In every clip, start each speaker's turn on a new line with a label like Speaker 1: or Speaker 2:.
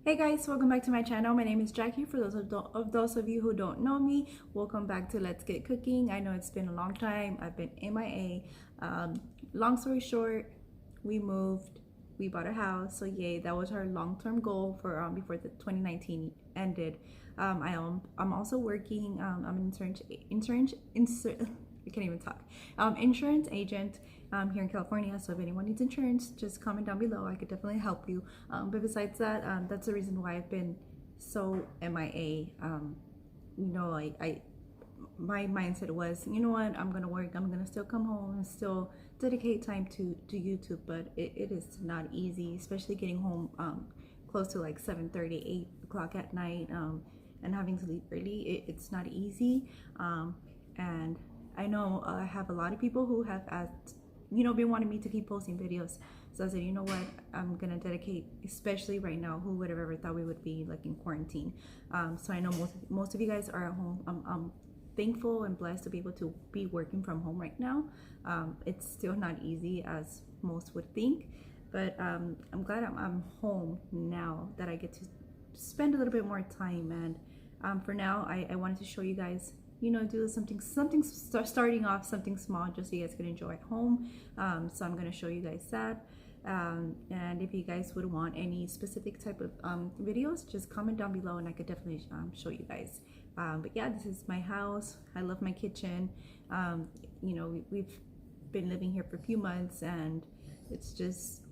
Speaker 1: Hey guys, welcome back to my channel. My name is Jackie. For those of you who don't know me, welcome back to Let's Get Cooking. I know it's been a long time. I've been MIA. Long story short, we moved, we bought a house. So yay, that was our long-term goal for before the 2019 ended. I'm also working. I'm an I can't even talk. Insurance agent here in California. So if anyone needs insurance, just comment down below. I could definitely help you. But besides that, that's the reason why I've been so MIA. My mindset was, you know what, I'm gonna work. I'm gonna still come home and still dedicate time to YouTube. But it is not easy, especially getting home close to like 7:30, 8 o'clock at night, and having to leave early. It's not easy. And I know I have a lot of people who have asked, been wanting me to keep posting videos. So I said, you know what, I'm gonna dedicate, especially right now. Who would have ever thought we would be like in quarantine? So I know most of you guys are at home. I'm thankful and blessed to be able to be working from home right now. It's still not easy as most would think, but I'm glad I'm home now that I get to spend a little bit more time. And for now, I wanted to show you guys, do starting off something small, just so you guys can enjoy at home. So I'm going to show you guys that. And if you guys would want any specific type of videos, just comment down below and I could definitely show you guys. But yeah, this is my house. I love my kitchen. We've been living here for a few months, and it's just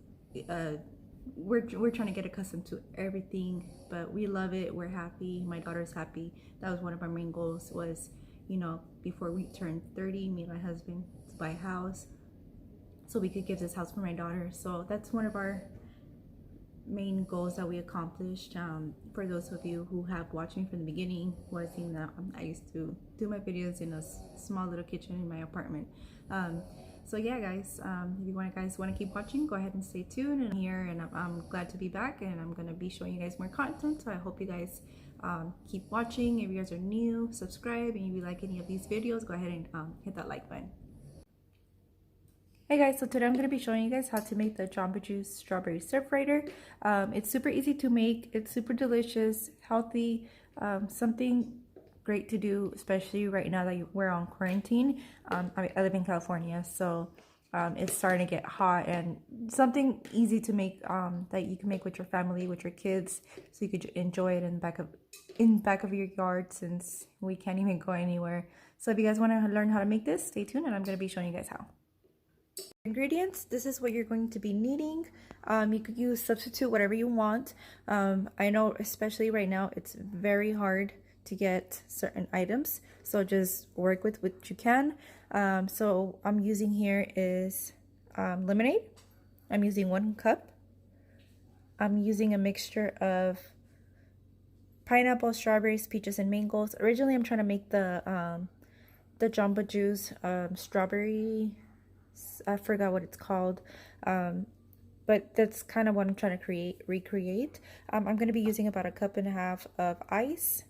Speaker 1: we're trying to get accustomed to everything, but we love it. We're happy. My daughter's happy. That was one of our main goals, was before we turned 30, me and my husband, to buy a house so we could give this house for my daughter. So that's one of our main goals that we accomplished. For those of you who have watched me from the beginning, who have seen that I used to do my videos in a small little kitchen in my apartment. So yeah, guys, if you guys want to keep watching, go ahead and stay tuned. And here, and I'm glad to be back, and I'm gonna be showing you guys more content. So I hope you guys keep watching. If you guys are new, subscribe, and if you like any of these videos, go ahead and hit that like button. Hey guys, so today I'm going to be showing you guys how to make the Jamba Juice strawberry stir fritter. It's super easy to make. It's super delicious, healthy, something great to do, especially right now that we're on quarantine. I live in California, so it's starting to get hot, and something easy to make that you can make with your family, with your kids, so you could enjoy it in back of your yard, since we can't even go anywhere. So if you guys want to learn how to make this, stay tuned, and I'm going to be showing you guys how. Ingredients, this is what you're going to be needing. You could substitute whatever you want. I know especially right now it's very hard to get certain items, so just work with what you can. So I'm using here is lemonade. I'm using 1 cup. I'm using a mixture of pineapple, strawberries, peaches, and mangoes. Originally I'm trying to make the Jamba Juice strawberry, I forgot what it's called, but that's kind of what I'm trying to recreate. I'm going to be using about 1.5 cups of ice.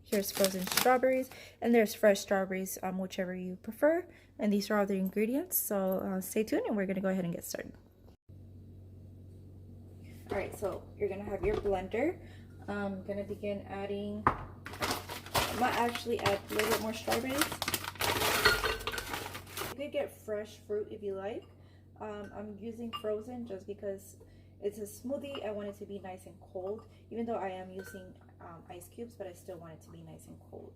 Speaker 1: Here's frozen strawberries, and there's fresh strawberries, whichever you prefer. And these are all the ingredients, so stay tuned, and we're going to go ahead and get started. Alright, so you're going to have your blender. I'm going to begin adding, I might actually add a little bit more strawberries. You could get fresh fruit if you like. I'm using frozen just because it's a smoothie. I want it to be nice and cold, even though I am using ice cubes, but I still want it to be nice and cold.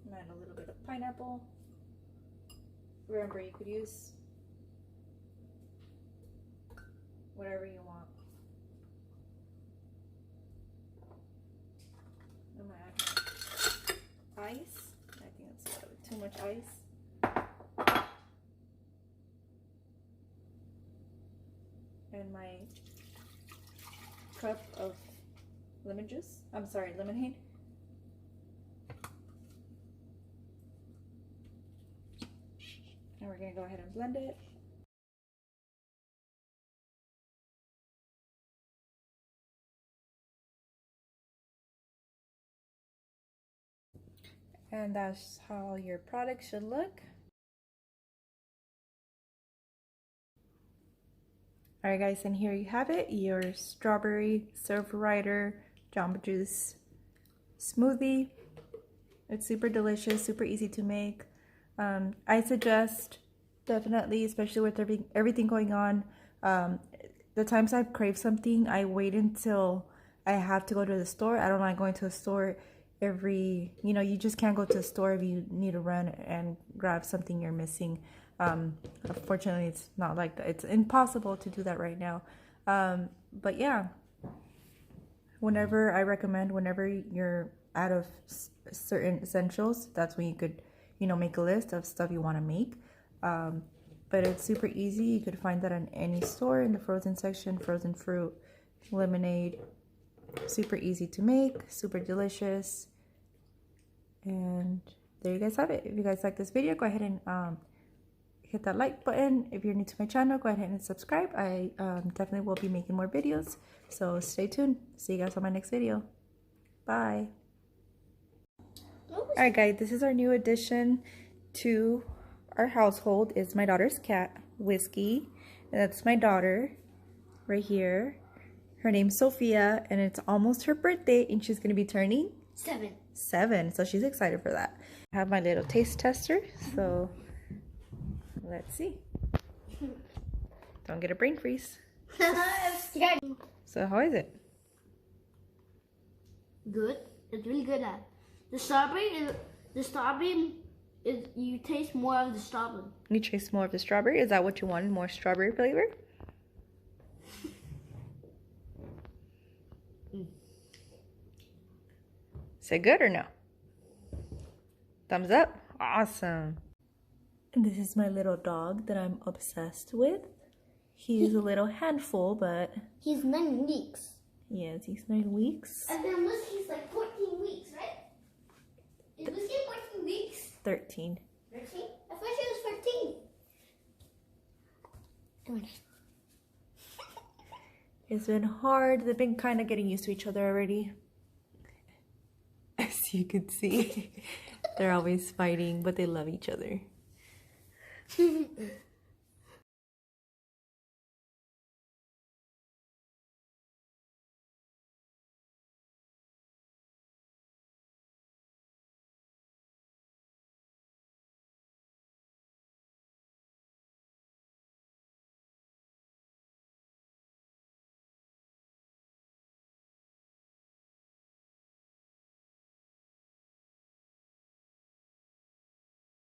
Speaker 1: I'm adding a little bit of pineapple. Remember, you could use whatever you want. I'm gonna add ice. I think that's too much ice. And my cup of lemon juice. I'm sorry, lemonade. And we're gonna go ahead and blend it. And that's how your product should look. All right, guys, and here you have it, your strawberry Surf Rider Jamba Juice smoothie. It's super delicious, super easy to make. I suggest definitely, especially with everything going on, the times I've craved something, I wait until I have to go to the store. I don't like going to a store every, you just can't go to the store if you need to run and grab something you're missing. Unfortunately, it's not like that. It's impossible to do that right now. But yeah, I recommend whenever you're out of certain essentials, that's when you could, make a list of stuff you want to make. But it's super easy. You could find that in any store in the frozen section, frozen fruit, lemonade. Super easy to make, super delicious. And there you guys have it. If you guys like this video, go ahead and hit that like button. If you're new to my channel, go ahead and subscribe. I definitely will be making more videos, so stay tuned. See you guys on my next video. Bye. Alright guys, this is our new addition to our household. It's my daughter's cat, Whiskey. And that's my daughter right here. Her name's Sophia, and it's almost her birthday, and she's gonna be turning 7, so she's excited for that. I have my little taste tester, so let's see. Don't get a brain freeze. So how is it?
Speaker 2: Good. It's really good at the strawberry is you taste more of the strawberry.
Speaker 1: You taste more of the strawberry? Is that what you wanted? More strawberry flavor? Say good or no? Thumbs up? Awesome. And this is my little dog that I'm obsessed with. He's a little handful, but...
Speaker 2: He's 9 weeks.
Speaker 1: Yes, he's 9 weeks.
Speaker 2: And then Whiskey's like 14 weeks, right? Is Whiskey 14 weeks?
Speaker 1: 13.
Speaker 2: 13? I thought she was 14.
Speaker 1: It's been hard. They've been kind of getting used to each other already. As you can see, they're always fighting, but they love each other.